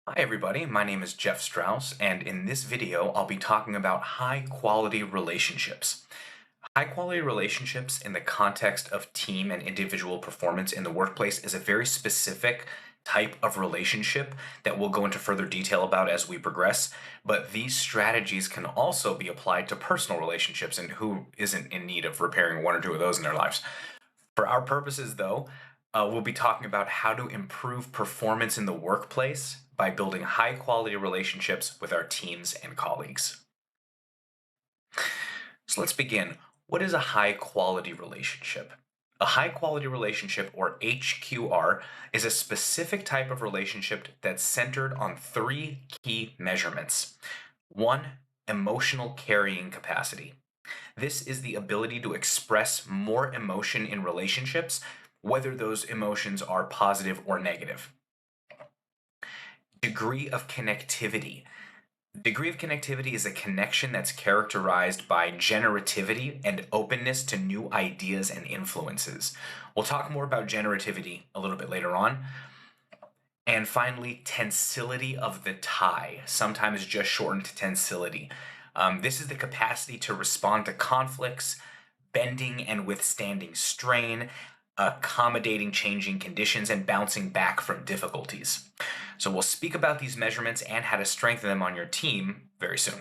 Hi everybody, my name is Jeff Strauss, and in this video I'll be talking about high-quality relationships. High-quality relationships in the context of team and individual performance in the workplace is a very specific type of relationship that we'll go into further detail about as we progress, but these strategies can also be applied to personal relationships, and who isn't in need of repairing one or two of those in their lives? For our purposes, though, we'll be talking about how to improve performance in the workplace by building high quality relationships with our teams and colleagues. So let's begin. What is a high quality relationship? A high quality relationship, or HQR, is a specific type of relationship that's centered on three key measurements. One, emotional carrying capacity. This is the ability to express more emotion in relationships, whether those emotions are positive or negative. Degree of connectivity. Degree of connectivity is a connection that's characterized by generativity and openness to new ideas and influences. We'll talk more about generativity a little bit later on. And finally, tensility of the tie, sometimes just shortened to tensility. This is the capacity to respond to conflicts, bending and withstanding strain, accommodating changing conditions, and bouncing back from difficulties. So we'll speak about these measurements and how to strengthen them on your team very soon.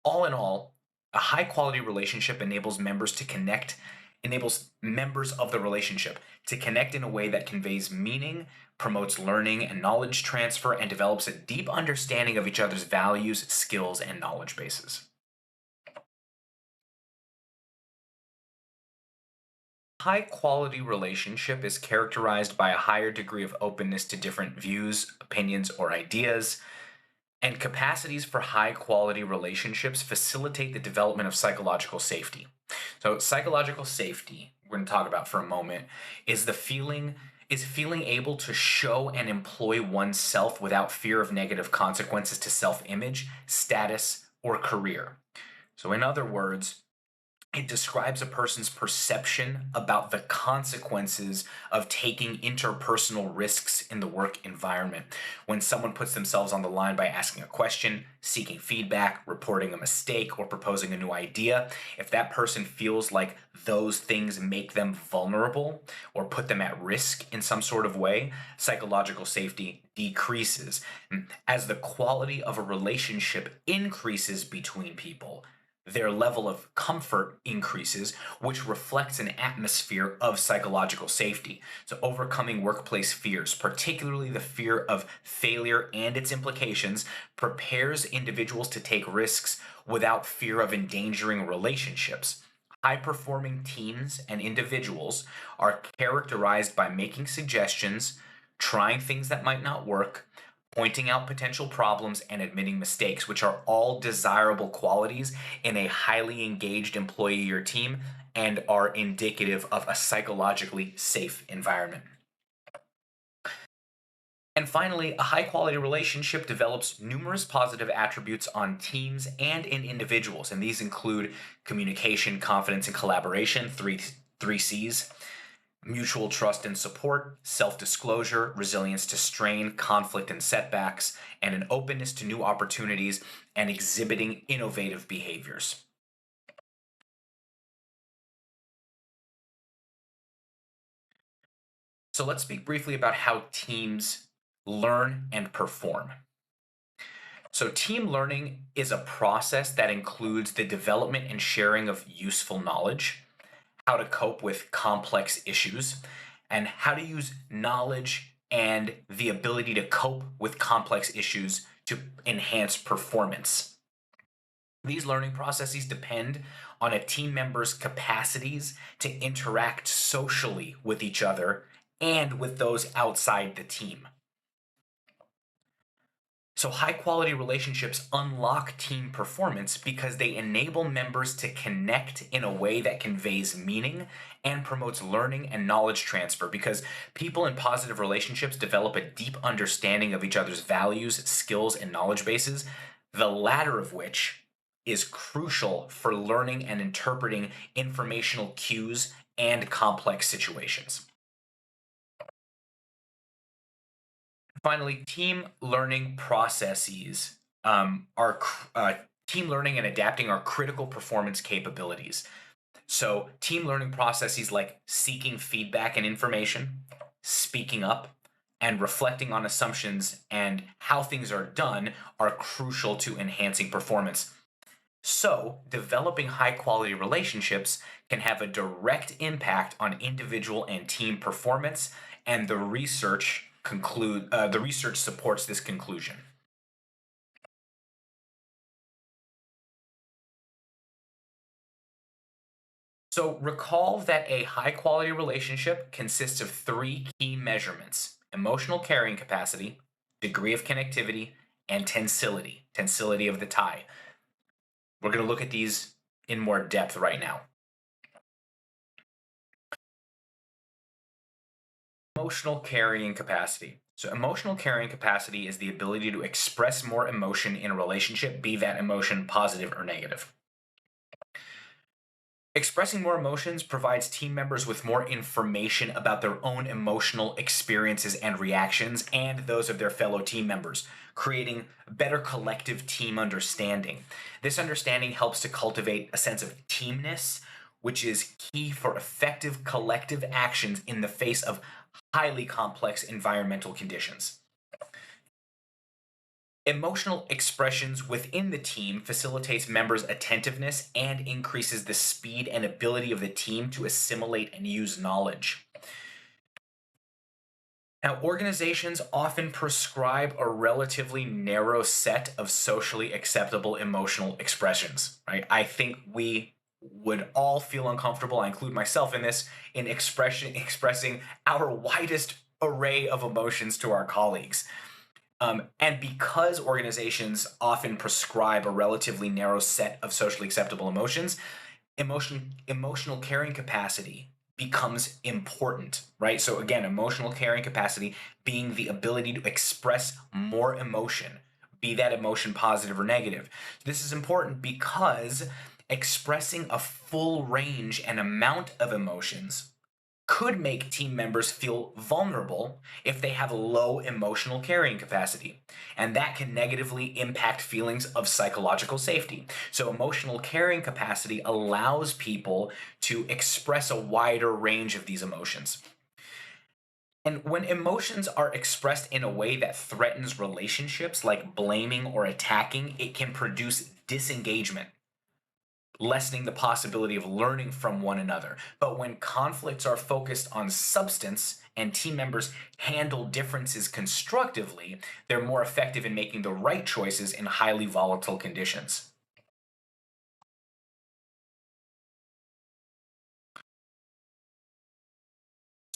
All in all, a high quality relationship enables members of the relationship to connect in a way that conveys meaning, promotes learning and knowledge transfer, and develops a deep understanding of each other's values, skills, and knowledge bases. High quality relationship is characterized by a higher degree of openness to different views, opinions, or ideas, and capacities for high quality relationships facilitate the development of psychological safety. So, psychological safety, we're going to talk about for a moment, is feeling able to show and employ oneself without fear of negative consequences to self-image, status, or career. So, in other words, it describes a person's perception about the consequences of taking interpersonal risks in the work environment. When someone puts themselves on the line by asking a question, seeking feedback, reporting a mistake, or proposing a new idea, if that person feels like those things make them vulnerable or put them at risk in some sort of way, psychological safety decreases. As the quality of a relationship increases between people, their level of comfort increases, which reflects an atmosphere of psychological safety. So, overcoming workplace fears, particularly the fear of failure and its implications, prepares individuals to take risks without fear of endangering relationships. High performing teams and individuals are characterized by making suggestions, trying things that might not work, pointing out potential problems, and admitting mistakes, which are all desirable qualities in a highly engaged employee or team and are indicative of a psychologically safe environment. And finally, a high quality relationship develops numerous positive attributes on teams and in individuals, and these include communication, confidence, and collaboration, three C's. Mutual trust and support, self disclosure, resilience to strain, conflict, and setbacks, and an openness to new opportunities and exhibiting innovative behaviors. So, let's speak briefly about how teams learn and perform. So, team learning is a process that includes the development and sharing of useful knowledge, how to cope with complex issues, and how to use knowledge and the ability to cope with complex issues to enhance performance. These learning processes depend on a team member's capacities to interact socially with each other and with those outside the team. So, high quality relationships unlock team performance because they enable members to connect in a way that conveys meaning and promotes learning and knowledge transfer. Because people in positive relationships develop a deep understanding of each other's values, skills, and knowledge bases, the latter of which is crucial for learning and interpreting informational cues and complex situations. Finally, team learning processes are team learning and adapting are critical performance capabilities. So, team learning processes like seeking feedback and information, speaking up, and reflecting on assumptions and how things are done are crucial to enhancing performance. So, developing high quality relationships can have a direct impact on individual and team performance, and the research supports this conclusion. So, recall that a high quality relationship consists of three key measurements: emotional carrying capacity, degree of connectivity, and tensility of the tie. We're going to look at these in more depth right now. Emotional carrying capacity. So, emotional carrying capacity is the ability to express more emotion in a relationship, be that emotion positive or negative. Expressing more emotions provides team members with more information about their own emotional experiences and reactions and those of their fellow team members, creating better collective team understanding. This understanding helps to cultivate a sense of teamness, which is key for effective collective actions in the face of highly complex environmental conditions. Emotional expressions within the team facilitates members' attentiveness and increases the speed and ability of the team to assimilate and use knowledge. Now, organizations often prescribe a relatively narrow set of socially acceptable emotional expressions, right? I think we would all feel uncomfortable, I include myself in this, in expressing our widest array of emotions to our colleagues. And because organizations often prescribe a relatively narrow set of socially acceptable emotions, emotional carrying capacity becomes important, right? So again, emotional carrying capacity being the ability to express more emotion, be that emotion positive or negative. This is important because expressing a full range and amount of emotions could make team members feel vulnerable if they have low emotional carrying capacity. And that can negatively impact feelings of psychological safety. So, emotional carrying capacity allows people to express a wider range of these emotions. And when emotions are expressed in a way that threatens relationships, like blaming or attacking, it can produce disengagement, lessening the possibility of learning from one another. But when conflicts are focused on substance and team members handle differences constructively, they're more effective in making the right choices in highly volatile conditions.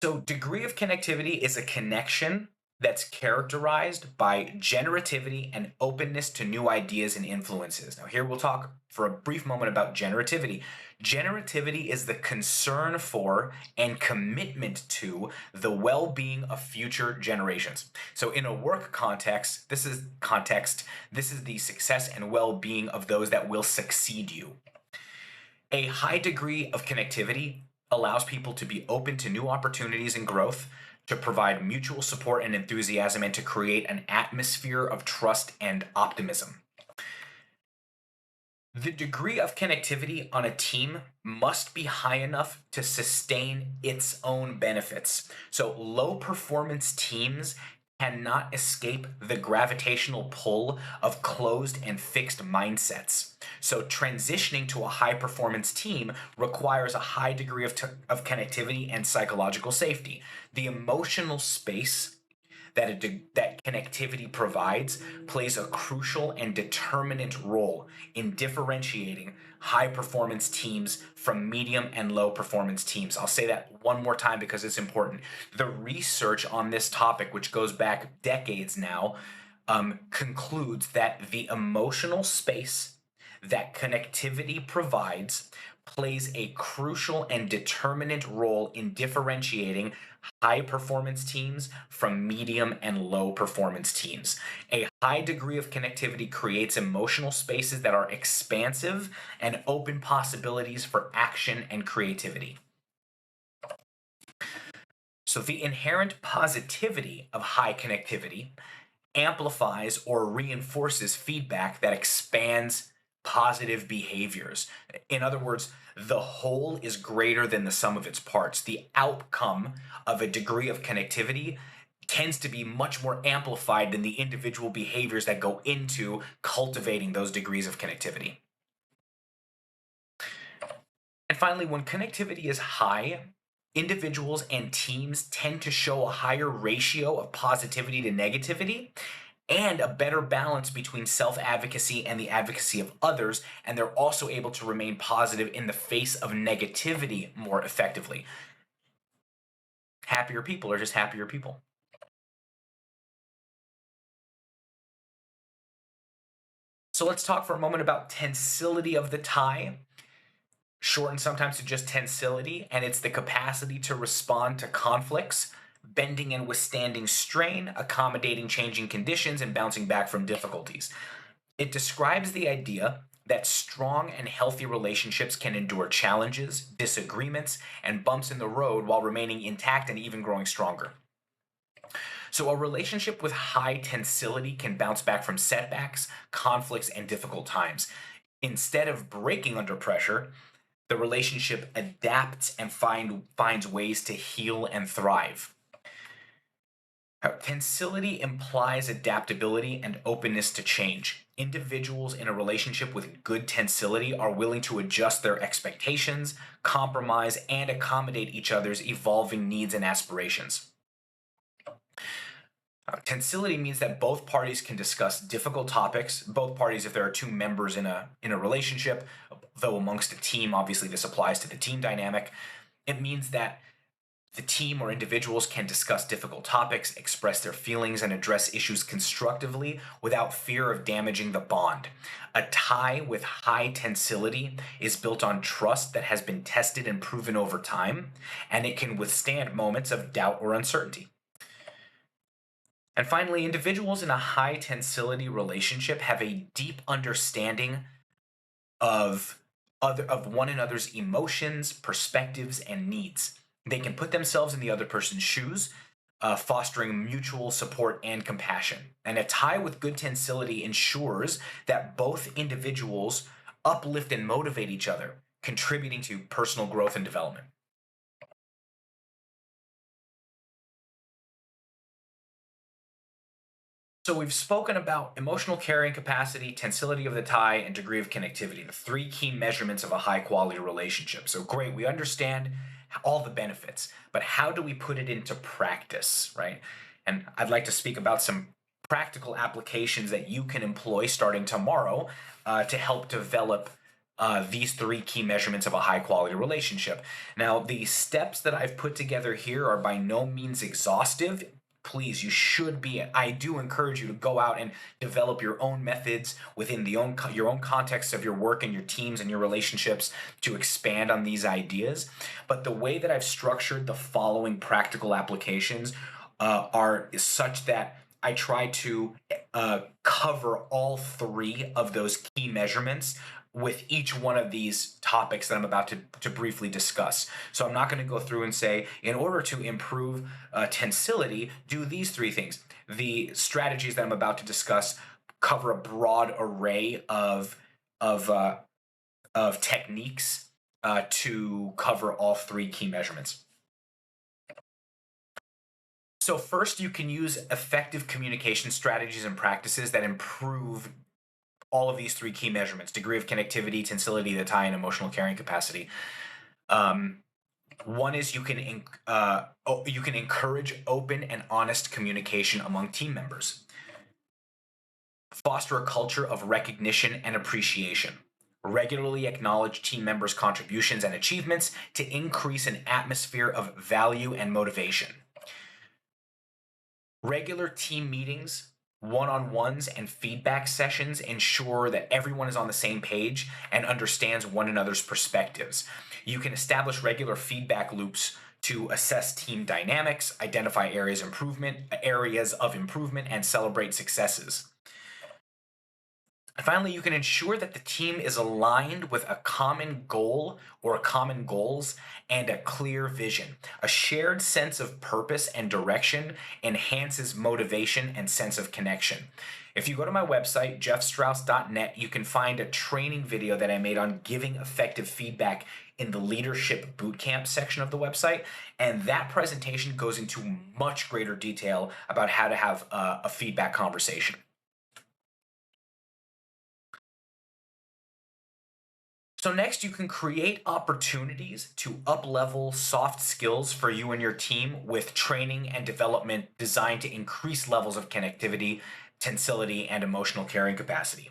So, degree of connectivity is a connection that's characterized by generativity and openness to new ideas and influences. Now, here we'll talk for a brief moment about generativity. Generativity is the concern for and commitment to the well being of future generations. So, in a work this is the success and well being of those that will succeed you. A high degree of connectivity allows people to be open to new opportunities and growth, to provide mutual support and enthusiasm, and to create an atmosphere of trust and optimism. The degree of connectivity on a team must be high enough to sustain its own benefits. So, low performance teams cannot escape the gravitational pull of closed and fixed mindsets. So, transitioning to a high performance team requires a high degree of connectivity and psychological safety. The emotional space that connectivity provides plays a crucial and determinant role in differentiating high performance teams from medium and low performance teams. I'll say that one more time because it's important. The research on this topic, which goes back decades now, concludes that the emotional space that connectivity provides plays a crucial and determinant role in differentiating high performance teams from medium and low performance teams. A high degree of connectivity creates emotional spaces that are expansive and open possibilities for action and creativity. So the inherent positivity of high connectivity amplifies or reinforces feedback that expands positive behaviors. In other words, the whole is greater than the sum of its parts. The outcome of a degree of connectivity tends to be much more amplified than the individual behaviors that go into cultivating those degrees of connectivity. And finally, when connectivity is high, individuals and teams tend to show a higher ratio of positivity to negativity and a better balance between self advocacy and the advocacy of others. And they're also able to remain positive in the face of negativity more effectively. Happier people are just happier people. So let's talk for a moment about tensility of the tie, shortened sometimes to just tensility, and it's the capacity to respond to conflicts, bending and withstanding strain, accommodating changing conditions, and bouncing back from difficulties. It describes the idea that strong and healthy relationships can endure challenges, disagreements, and bumps in the road while remaining intact and even growing stronger. So, a relationship with high tensility can bounce back from setbacks, conflicts, and difficult times. Instead of breaking under pressure, the relationship adapts and finds ways to heal and thrive. Tensility implies adaptability and openness to change. Individuals in a relationship with good tensility are willing to adjust their expectations, compromise, and accommodate each other's evolving needs and aspirations. Tensility means that both parties can discuss difficult topics. Both parties, if there are two members in a relationship, though amongst a team, obviously this applies to the team dynamic. It means that the team or individuals can discuss difficult topics, express their feelings, and address issues constructively without fear of damaging the bond. A tie with high tensility is built on trust that has been tested and proven over time, and it can withstand moments of doubt or uncertainty. And finally, individuals in a high tensility relationship have a deep understanding of of one another's emotions, perspectives, and needs. They can put themselves in the other person's shoes, fostering mutual support and compassion. And a tie with good tensility ensures that both individuals uplift and motivate each other, contributing to personal growth and development. So we've spoken about emotional carrying capacity, tensility of the tie, and degree of connectivity, the three key measurements of a high quality relationship. So great, we understand all the benefits, but how do we put it into practice, right? And I'd like to speak about some practical applications that you can employ starting tomorrow to help develop these three key measurements of a high quality relationship. Now, the steps that I've put together here are by no means exhaustive. Please, you should be. I do encourage you to go out and develop your own methods within your own context of your work and your teams and your relationships to expand on these ideas. But the way that I've structured the following practical applications are is such that I try to cover all three of those key measurements with each one of these topics that I'm about to briefly discuss. So I'm not going to go through and say, in order to improve tensility, do these three things. The strategies that I'm about to discuss cover a broad array of, uh, of techniques to cover all three key measurements. So first, you can use effective communication strategies and practices that improve all of these three key measurements: degree of connectivity, tensility of the tie, and emotional carrying capacity. Um, One is you can encourage open and honest communication among team members. Foster a culture of recognition and appreciation. Regularly acknowledge team members' contributions and achievements to increase an atmosphere of value and motivation. Regular team meetings, one on ones, and feedback sessions ensure that everyone is on the same page and understands one another's perspectives. You can establish regular feedback loops to assess team dynamics, identify areas of improvement, and celebrate successes. And finally, you can ensure that the team is aligned with a common goal or common goals and a clear vision. A shared sense of purpose and direction enhances motivation and sense of connection. If you go to my website, jeffstrauss.net, you can find a training video that I made on giving effective feedback in the leadership bootcamp section of the website. And that presentation goes into much greater detail about how to have a feedback conversation. So next, you can create opportunities to up-level soft skills for you and your team with training and development designed to increase levels of connectivity, tensility, and emotional carrying capacity.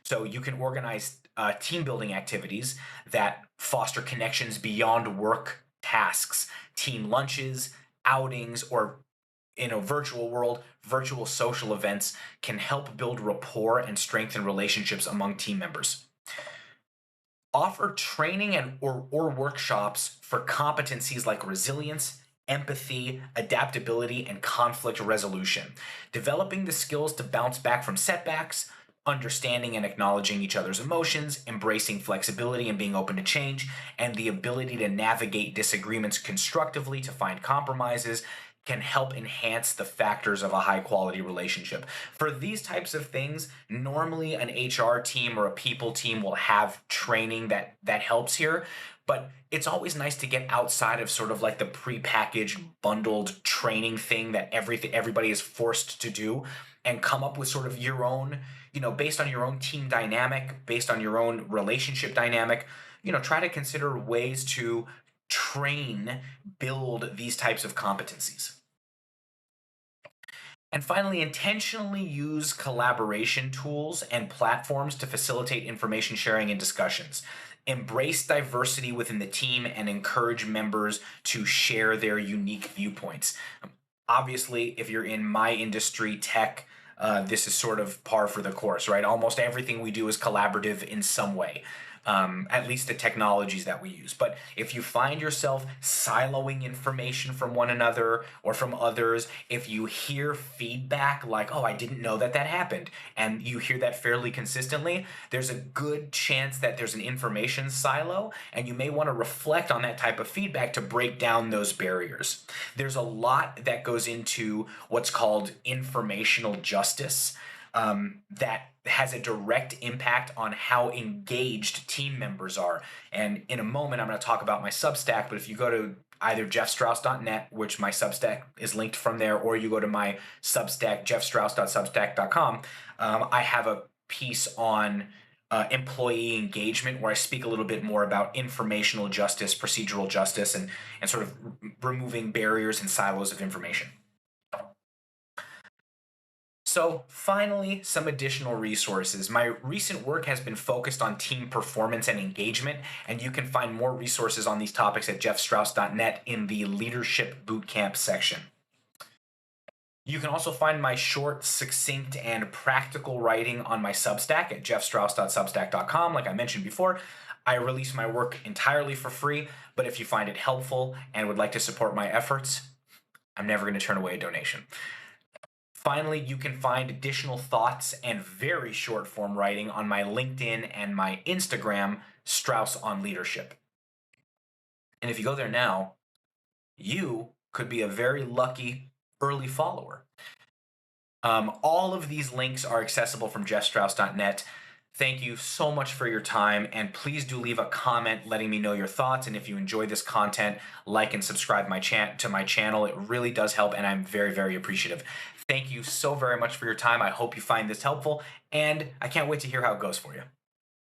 So you can organize team building activities that foster connections beyond work tasks, team lunches, outings, or in a virtual world, virtual social events can help build rapport and strengthen relationships among team members. Offer training or workshops for competencies like resilience, empathy, adaptability, and conflict resolution. Developing the skills to bounce back from setbacks, understanding and acknowledging each other's emotions, embracing flexibility and being open to change, and the ability to navigate disagreements constructively to find compromises can help enhance the factors of a high quality relationship. For these types of things, normally an HR team or a people team will have training that helps here, but it's always nice to get outside of sort of like the prepackaged bundled training thing that everybody is forced to do and come up with sort of your own, based on your own team dynamic, based on your own relationship dynamic, try to consider ways to train, build these types of competencies. And finally, intentionally use collaboration tools and platforms to facilitate information sharing and discussions. Embrace diversity within the team and encourage members to share their unique viewpoints. Obviously, if you're in my industry, tech, this is sort of par for the course, right? Almost everything we do is collaborative in some way, at least the technologies that we use. But if you find yourself siloing information from one another or from others, if you hear feedback like, oh, I didn't know that happened, and you hear that fairly consistently, there's a good chance that there's an information silo, and you may want to reflect on that type of feedback to break down those barriers. There's a lot that goes into what's called informational justice, that has a direct impact on how engaged team members are. And in a moment, I'm going to talk about my Substack, but if you go to either jeffstrauss.net, which my Substack is linked from there, or you go to my Substack, jeffstrauss.substack.com, I have a piece on employee engagement where I speak a little bit more about informational justice, procedural justice, and sort of removing barriers and silos of information. So, finally, some additional resources. My recent work has been focused on team performance and engagement, and you can find more resources on these topics at jeffstrauss.net in the Leadership Bootcamp section. You can also find my short, succinct, and practical writing on my Substack at jeffstrauss.substack.com. Like I mentioned before, I release my work entirely for free, but if you find it helpful and would like to support my efforts, I'm never going to turn away a donation. Finally, you can find additional thoughts and very short form writing on my LinkedIn and my Instagram, Strauss on Leadership. And if you go there now, you could be a very lucky early follower. All of these links are accessible from jeffstrauss.net. Thank you so much for your time, and please do leave a comment letting me know your thoughts. And if you enjoy this content, like and subscribe to my channel. It really does help, and I'm very, very appreciative. Thank you so very much for your time. I hope you find this helpful, and I can't wait to hear how it goes for you.